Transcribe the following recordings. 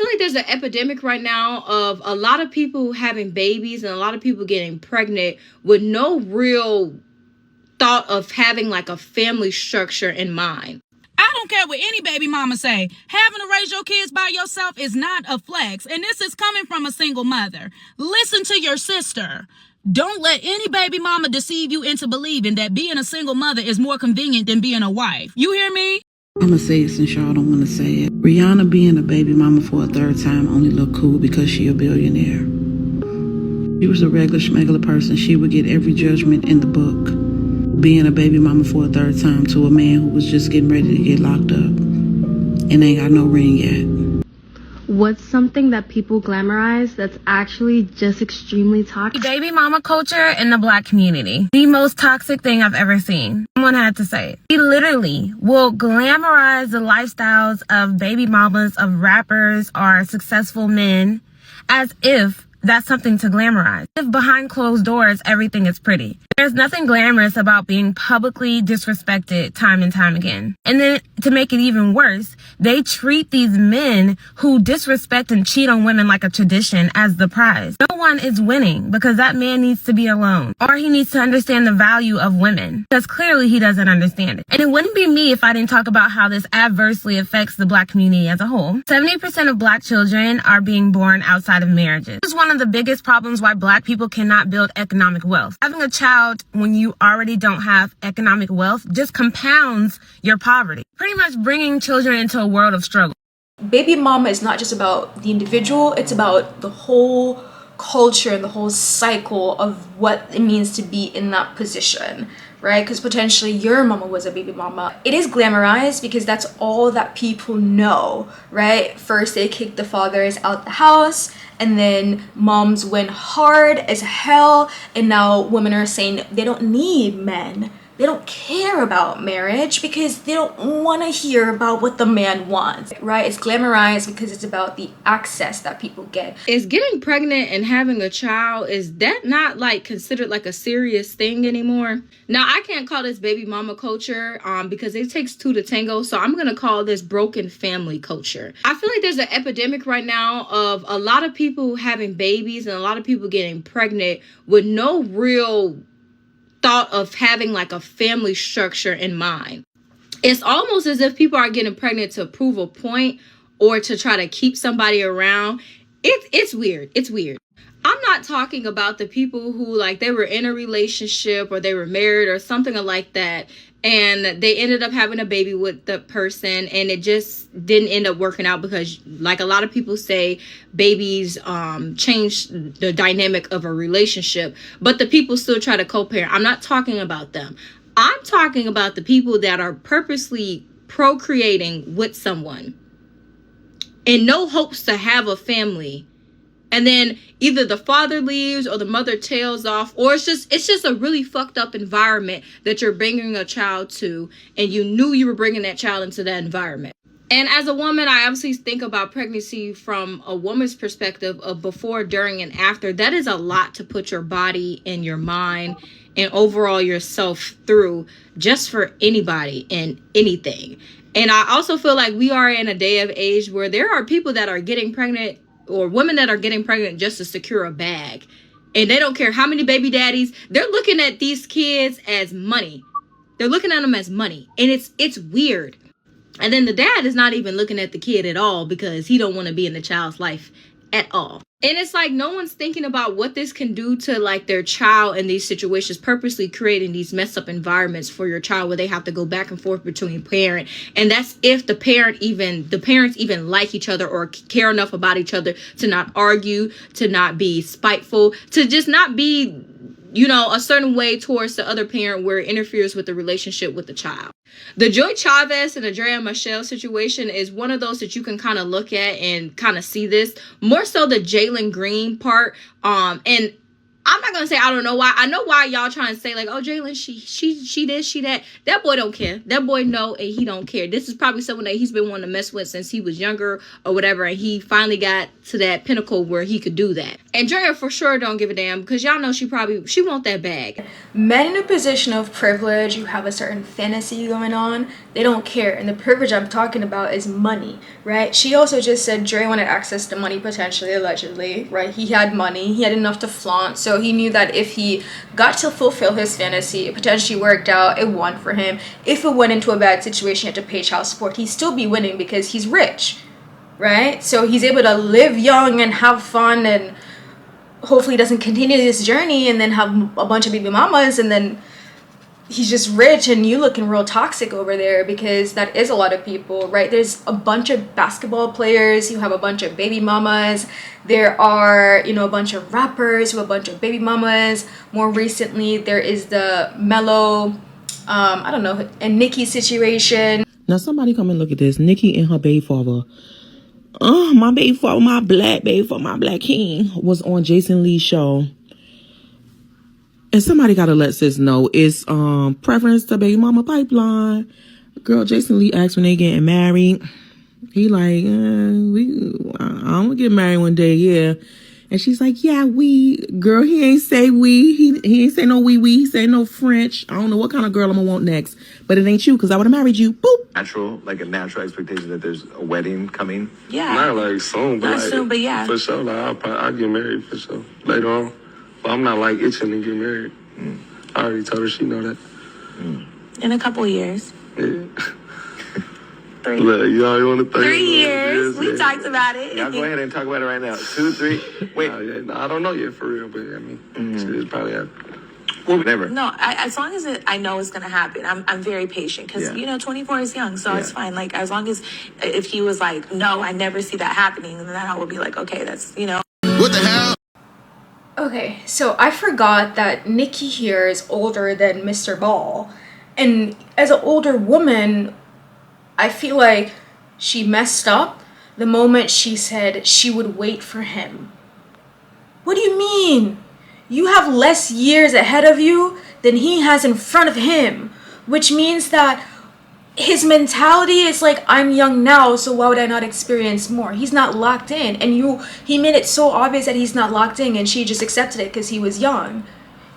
feel like there's an epidemic right now of a lot of people having babies and a lot of people getting pregnant with no real thought of having like a family structure in mind. I don't care what any baby mama say. Having to raise your kids by yourself is not a flex. And this is coming from a single mother. Listen to your sister. Don't let any baby mama deceive you into believing that being a single mother is more convenient than being a wife. You hear me? I'm gonna say it since y'all don't want to say it. Rihanna being a baby mama for a third time only look cool because she a billionaire. If she was a regular schmegular person, she would get every judgment in the book. Being a baby mama for a third time to a man who was just getting ready to get locked up and ain't got no ring yet. What's something that people glamorize that's actually just extremely toxic? Baby mama culture in the Black community. The most toxic thing I've ever seen. Someone had to say it. He literally will glamorize the lifestyles of baby mamas, of rappers, or successful men as if that's something to glamorize. If behind closed doors, everything is pretty. There's nothing glamorous about being publicly disrespected time and time again. And then to make it even worse, they treat these men who disrespect and cheat on women like a tradition as the prize. No one is winning because that man needs to be alone, or he needs to understand the value of women because clearly he doesn't understand it. And it wouldn't be me if I didn't talk about how this adversely affects the Black community as a whole. 70% of Black children are being born outside of marriages. This is one of the biggest problems why Black people cannot build economic wealth. Having a child when you already don't have economic wealth just compounds your poverty, pretty much bringing children into a world of struggle. Baby mama is not just about the individual, it's about the whole culture and the whole cycle of what it means to be in that position, right? Because potentially your mama was a baby mama. It is glamorized because that's all that people know, right? First they kick the fathers out the house, and then moms went hard as hell, and now women are saying they don't need men. They don't care about marriage because they don't want to hear about what the man wants, right? It's glamorized because it's about the access that people get. Is getting pregnant and having a child, is that not like considered like a serious thing anymore? Now, I can't call this baby mama culture because it takes two to tango. So I'm going to call this broken family culture. I feel like there's an epidemic right now of a lot of people having babies and a lot of people getting pregnant with no real thought of having like a family structure in mind. It's almost as if people are getting pregnant to prove a point or to try to keep somebody around. It's weird. It's weird. I'm not talking about the people who like they were in a relationship or they were married or something like that, and they ended up having a baby with the person and it just didn't end up working out because, like a lot of people say, babies change the dynamic of a relationship, but the people still try to co-parent. I'm not talking about them. I'm talking about the people that are purposely procreating with someone in no hopes to have a family. And then either the father leaves or the mother tails off, or it's just a really fucked up environment that you're bringing a child to, and you knew you were bringing that child into that environment. And as a woman, I obviously think about pregnancy from a woman's perspective of before, during, and after. That is a lot to put your body and your mind and overall yourself through just for anybody and anything. And I also feel like we are in a day of age where there are people that are getting pregnant, or women that are getting pregnant just to secure a bag. And they don't care how many baby daddies. They're looking at these kids as money. They're looking at them as money. And it's weird. And then the dad is not even looking at the kid at all because he don't want to be in the child's life at all. And it's like no one's thinking about what this can do to like their child in these situations, purposely creating these messed up environments for your child where they have to go back and forth between parent. And that's if the parents even like each other or care enough about each other to not argue, to not be spiteful, to just not be, a certain way towards the other parent where it interferes with the relationship with the child. The Joy Chavez and Andrea Michelle situation is one of those that you can kind of look at and kind of see this. More so the Jalen Green part. And I'm not gonna say I don't know why. I know why y'all trying to say like, oh, Jalen, she this, she that. That boy don't care. That boy know, and he don't care. This is probably someone that he's been wanting to mess with since he was younger or whatever, and he finally got to that pinnacle where he could do that. And Drea for sure don't give a damn because y'all know she want that bag. Men in a position of privilege, who have a certain fantasy going on, they don't care. And the privilege I'm talking about is money, right? She also just said Dre wanted access to money, potentially, allegedly, right? He had money, he had enough to flaunt, so he knew that if he got to fulfill his fantasy, it potentially worked out, it won for him. If it went into a bad situation, he had to pay child support, he'd still be winning because he's rich, right? So he's able to live young and have fun, and hopefully doesn't continue this journey and then have a bunch of baby mamas, and then he's just rich and you looking real toxic over there, because that is a lot of people, right? There's a bunch of basketball players who have a bunch of baby mamas. There are, you know, a bunch of rappers who have a bunch of baby mamas. More recently, there is the Mellow, I don't know, and Nicki situation. Now somebody come and look at this. Nicki and her baby father. My baby father, my black baby father, my black king was on Jason Lee's show. And somebody gotta let sis know it's preference to baby mama pipeline. Girl, Jason Lee asked when they getting married. He like, I'm gonna get married one day, yeah. And she's like, yeah, we. Girl, he ain't say we. He ain't say no we. He say no French. I don't know what kind of girl I'm gonna want next. But it ain't you, because I would have married you. Boop. Natural, like a natural expectation that there's a wedding coming. Yeah. Not like soon, but Not like, soon, but yeah. For sure, like I'll get married for sure later on. But I'm not like itching to get married. I already told her, she know that. In a couple of years. Yeah. 3. Look, you already want to 3 years. We talked about it. Y'all go ahead and talk about it right now. 2, 3. Wait. I don't know yet for real, but I mean, it's probably happening. Well, never. No, as long as I know it's gonna happen, I'm very patient because you know 24 is young, so it's fine. Like as long as if he was like, no, I never see that happening, then I would be like, okay, that's you know. What the hell? Okay, so I forgot that Nicki here is older than Mr. Ball, and as an older woman, I feel like she messed up the moment she said she would wait for him. What do you mean? You have less years ahead of you than he has in front of him, which means that his mentality is like, I'm young now, so why would I not experience more? He's not locked in, and he made it so obvious that he's not locked in, and she just accepted it because he was young.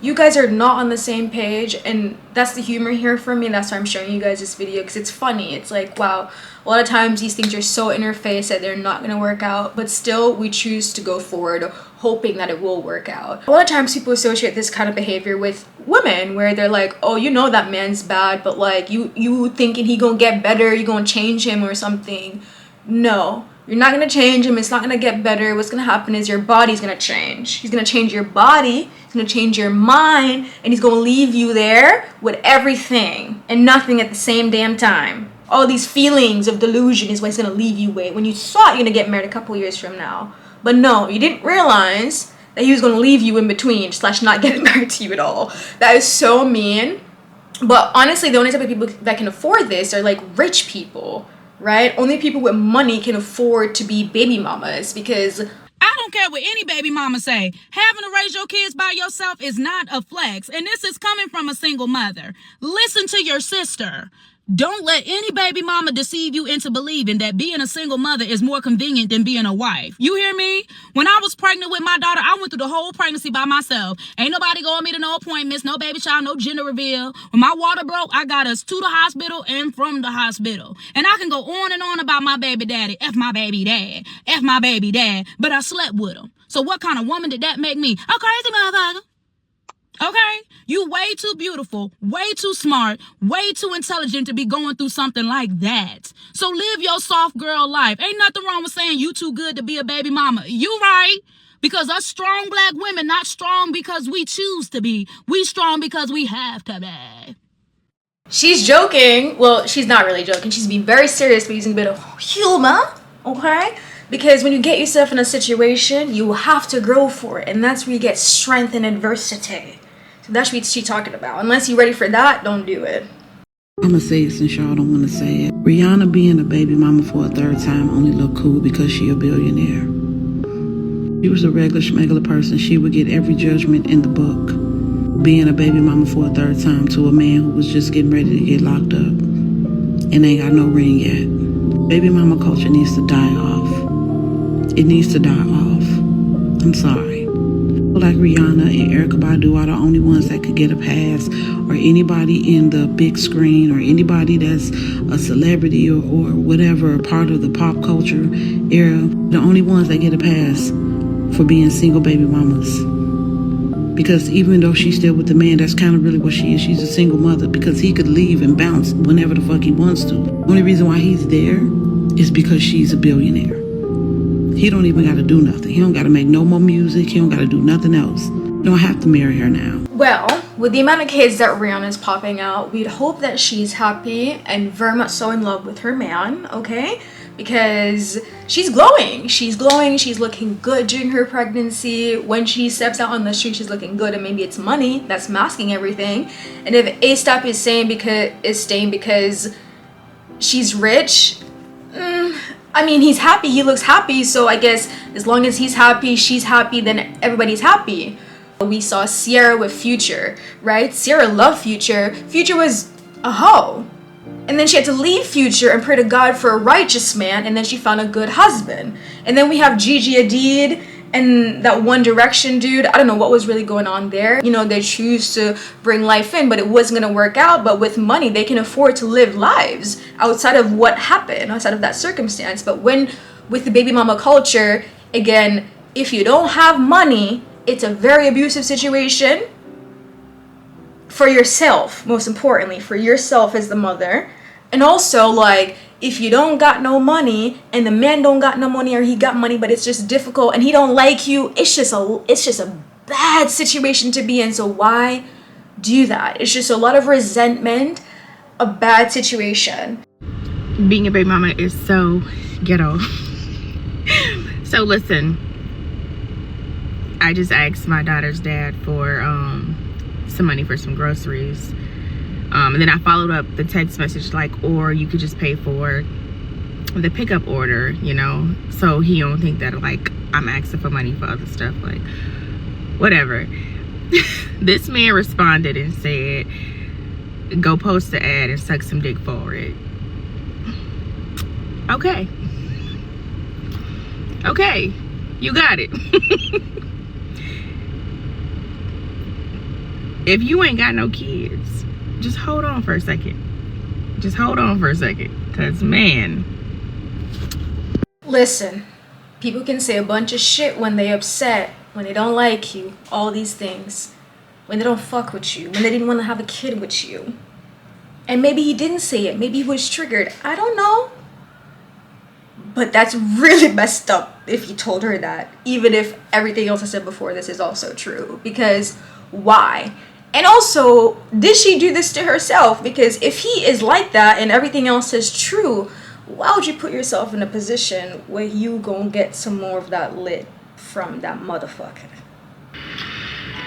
You guys are not on the same page, and that's the humor here for me, and that's why I'm showing you guys this video, because it's funny. It's like, wow, a lot of times these things are so in your face that they're not going to work out, but still we choose to go forward hoping that it will work out. A lot of times people associate this kind of behavior with women, where they're like, oh, you know that man's bad, but like you thinking he gonna get better, you gonna change him or something. No, you're not gonna change him. It's not gonna get better. What's gonna happen is your body's gonna change. He's gonna change your body, he's gonna change your mind, and he's gonna leave you there with everything and nothing at the same damn time. All these feelings of delusion is what he's gonna leave you with when you thought you're gonna get married a couple years from now. But no, you didn't realize that he was gonna leave you in between / not getting married to you at all. That is so mean. But honestly, the only type of people that can afford this are like rich people, right? Only people with money can afford to be baby mamas, because I don't care what any baby mama say. Having to raise your kids by yourself is not a flex. And this is coming from a single mother. Listen to your sister. Don't let any baby mama deceive you into believing that being a single mother is more convenient than being a wife. You hear me? When I was pregnant with my daughter, I went through the whole pregnancy by myself. Ain't nobody going me to no appointments, no baby shower, no gender reveal. When my water broke, I got us to the hospital and from the hospital. And I can go on and on about my baby daddy. F my baby dad. F my baby dad. But I slept with him. So what kind of woman did that make me? A crazy motherfucker. Okay? You way too beautiful, way too smart, way too intelligent to be going through something like that. So live your soft girl life. Ain't nothing wrong with saying you too good to be a baby mama. You right. Because us strong black women not strong because we choose to be. We strong because we have to be. she's joking. Well, she's not really joking. She's being very serious, but using a bit of humor, okay? Because when you get yourself in a situation, you have to grow for it. And that's where you get strength in adversity. So that's what she's talking about. Unless you're ready for that, don't do it. I'm gonna say it since y'all don't want to say it. Rihanna being a baby mama for a third time only look cool because she a billionaire. She was a regular schmegular person. She would get every judgment in the book. Being a baby mama for a third time to a man who was just getting ready to get locked up and ain't got no ring yet. Baby mama culture needs to die off. It needs to die off. I'm sorry. People like Rihanna and Erykah Badu are the only ones that could get a pass, or anybody in the big screen, or anybody that's a celebrity or whatever, a part of the pop culture era. The only ones that get a pass for being single baby mamas. Because even though she's still with the man, that's kind of really what she is. She's a single mother, because he could leave and bounce whenever the fuck he wants to. The only reason why he's there is because she's a billionaire. He don't even got to do nothing. He don't got to make no more music. He don't got to do nothing else. You don't have to marry her now. Well, with the amount of kids that Rihanna is popping out, we'd hope that she's happy and very much so in love with her man, okay? Because she's glowing. She's glowing. She's looking good during her pregnancy. When she steps out on the street, she's looking good, and maybe it's money that's masking everything. And if A$AP is staying because she's rich, I mean, he's happy. He looks happy. So I guess as long as he's happy, she's happy, then everybody's happy. We saw Ciara with Future, right? Ciara loved Future. Future was a hoe. And then she had to leave Future and pray to God for a righteous man, and then she found a good husband. And then we have Gigi Hadid and that One Direction dude. I don't know what was really going on there. You know, they choose to bring life in, but it wasn't gonna work out. But with money, they can afford to live lives outside of what happened, outside of that circumstance. But with the baby mama culture, again, if you don't have money, it's a very abusive situation for yourself, most importantly, for yourself as the mother. And also, like, if you don't got no money and the man don't got no money, or he got money but it's just difficult and he don't like you, it's just a bad situation to be in. So why do that? It's just a lot of resentment, a bad situation. Being a baby mama is so ghetto. So listen, I just asked my daughter's dad for some money for some groceries. And then I followed up the text message like, or you could just pay for the pickup order, you know, so he don't think that like I'm asking for money for other stuff, like whatever. This man responded and said, go post the ad and suck some dick for it. Okay, you got it. If you ain't got no kids, just hold on for a second. Because, man. Listen, people can say a bunch of shit when they upset, when they don't like you, all these things. When they don't fuck with you, when they didn't want to have a kid with you. And maybe he didn't say it. Maybe he was triggered. I don't know. But that's really messed up if he told her that. Even if everything else I said before this is also true. Because why? And also, did she do this to herself? Because if he is like that and everything else is true, why would you put yourself in a position where you gonna get some more of that lit from that motherfucker?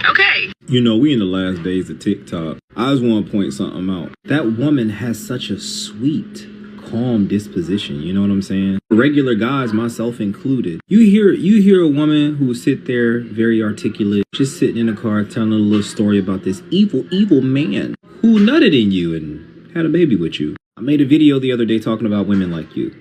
Okay. You know, we in the last days of TikTok. I just want to point something out. That woman has such a sweet, calm disposition. You know what I'm saying? Regular guys, myself included. You hear a woman who sit there very articulate, just sitting in a car telling a little story about this evil man who nutted in you and had a baby with you. I made a video the other day talking about women like you.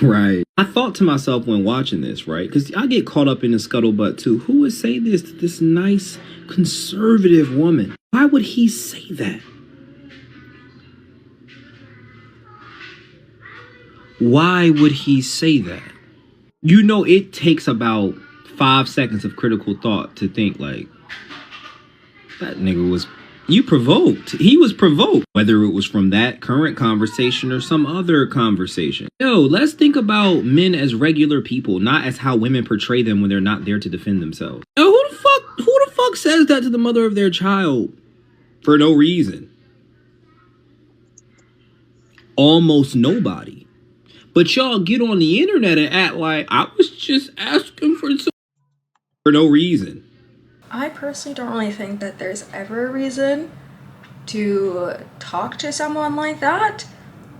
Right. I thought to myself when watching this, right? Because I get caught up in the scuttlebutt too. Who would say this to this nice conservative woman? Why would he say that? Why would he say that? You know, it takes about 5 seconds of critical thought to think like, that nigga was, you provoked. He was provoked. Whether it was from that current conversation or some other conversation. Yo, let's think about men as regular people, not as how women portray them when they're not there to defend themselves. Yo, who the fuck says that to the mother of their child for no reason? Almost nobody. But y'all get on the internet and act like I was just asking for no reason. I personally don't really think that there's ever a reason to talk to someone like that.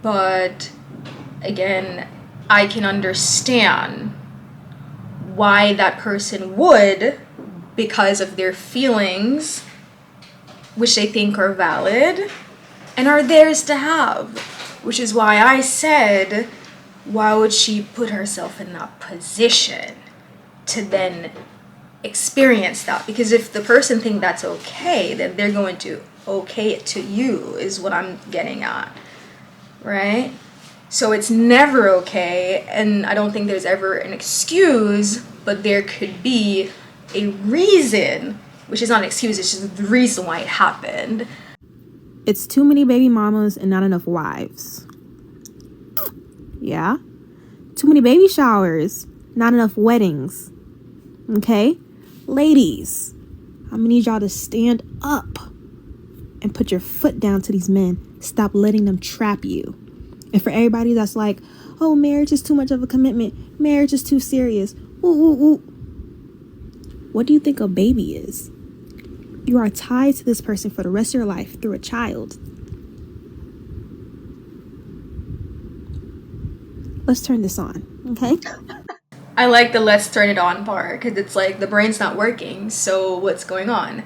But again, I can understand why that person would, because of their feelings, which they think are valid and are theirs to have. Which is why I said, why would she put herself in that position to then experience that? Because if the person think that's okay, then they're going to okay it to you, is what I'm getting at, right? So it's never okay, and I don't think there's ever an excuse, but there could be a reason, which is not an excuse, it's just the reason why it happened. It's too many baby mamas and not enough wives. Yeah? Too many baby showers, not enough weddings. Okay? Ladies, I'm gonna need y'all to stand up and put your foot down to these men. Stop letting them trap you. And for everybody that's like, oh, marriage is too much of a commitment. Marriage is too serious. Woo, woo, woo. What do you think a baby is? You are tied to this person for the rest of your life through a child. Let's turn this on, okay? I like the let's turn it on part, because it's like the brain's not working, so what's going on?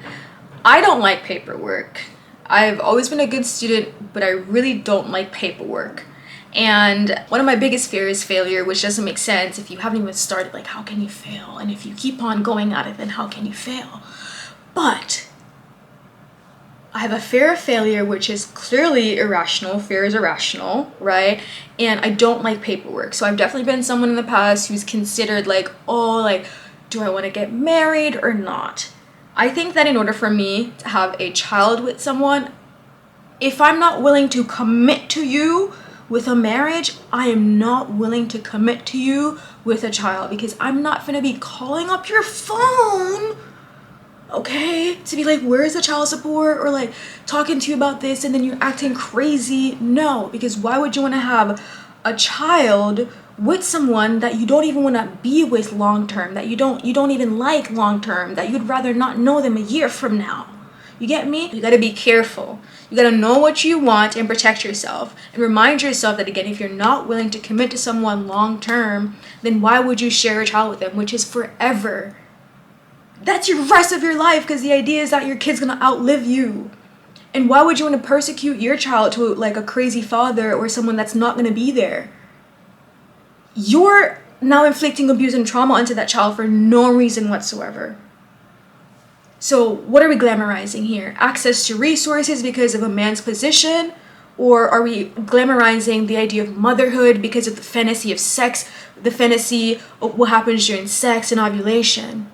I don't like paperwork. I've always been a good student, but I really don't like paperwork. And one of my biggest fears is failure, which doesn't make sense. If you haven't even started, like, how can you fail? And if you keep on going at it, then how can you fail? But I have a fear of failure, which is clearly irrational. Fear is irrational, right? And I don't like paperwork. So I've definitely been someone in the past who's considered like, oh, like, do I want to get married or not? I think that in order for me to have a child with someone, if I'm not willing to commit to you with a marriage, I am not willing to commit to you with a child, because I'm not gonna be calling up your phone, okay, to be like, where's the child support, or like talking to you about this and then you're acting crazy. No, because why would you want to have a child with someone that you don't even want to be with long term, that you don't even like long term, that you'd rather not know them a year from now? You get me? You got to be careful. You got to know what you want and protect yourself, and remind yourself that, again, if you're not willing to commit to someone long term, then why would you share a child with them, which is forever? That's your rest of your life, because the idea is that your kid's gonna outlive you. And why would you want to persecute your child to like a crazy father or someone that's not gonna be there? You're now inflicting abuse and trauma onto that child for no reason whatsoever. So what are we glamorizing here? Access to resources because of a man's position? Or are we glamorizing the idea of motherhood because of the fantasy of sex, the fantasy of what happens during sex and ovulation?